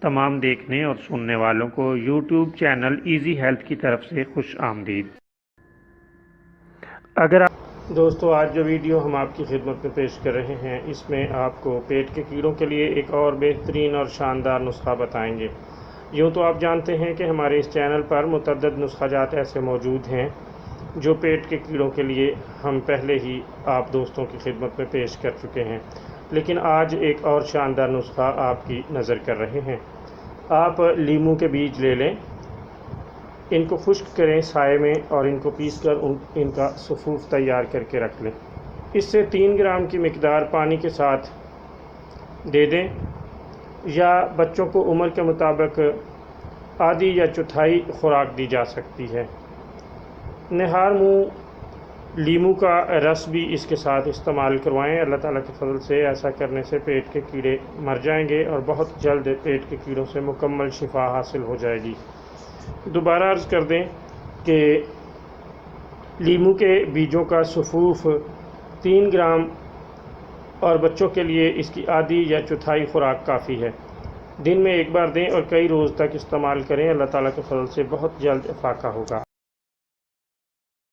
تمام دیکھنے اور سننے والوں کو یوٹیوب چینل ایزی ہیلتھ کی طرف سے خوش آمدید۔ اگر دوستو آج جو ویڈیو ہم آپ کی خدمت میں پیش کر رہے ہیں، اس میں آپ کو پیٹ کے کیڑوں کے لیے ایک اور بہترین اور شاندار نسخہ بتائیں گے۔ یوں تو آپ جانتے ہیں کہ ہمارے اس چینل پر متعدد نسخہ جات ایسے موجود ہیں جو پیٹ کے کیڑوں کے لیے ہم پہلے ہی آپ دوستوں کی خدمت میں پیش کر چکے ہیں، لیکن آج ایک اور شاندار نسخہ آپ کی نظر کر رہے ہیں۔ آپ لیموں کے بیج لے لیں، ان کو خشک کریں سائے میں، اور ان کو پیس کر ان کا سفوف تیار کر کے رکھ لیں۔ اس سے 3 گرام کی مقدار پانی کے ساتھ دے دیں، یا بچوں کو عمر کے مطابق آدھی یا چوتھائی خوراک دی جا سکتی ہے۔ نہار منہ لیموں کا رس بھی اس کے ساتھ استعمال کروائیں۔ اللہ تعالیٰ کے فضل سے ایسا کرنے سے پیٹ کے کیڑے مر جائیں گے اور بہت جلد پیٹ کے کیڑوں سے مکمل شفا حاصل ہو جائے گی۔ دوبارہ عرض کر دیں کہ لیموں کے بیجوں کا سفوف 3 گرام، اور بچوں کے لیے اس کی آدھی یا چوتھائی خوراک کافی ہے۔ دن میں ایک بار دیں اور کئی روز تک استعمال کریں۔ اللہ تعالیٰ کے فضل سے بہت جلد افاقہ ہوگا۔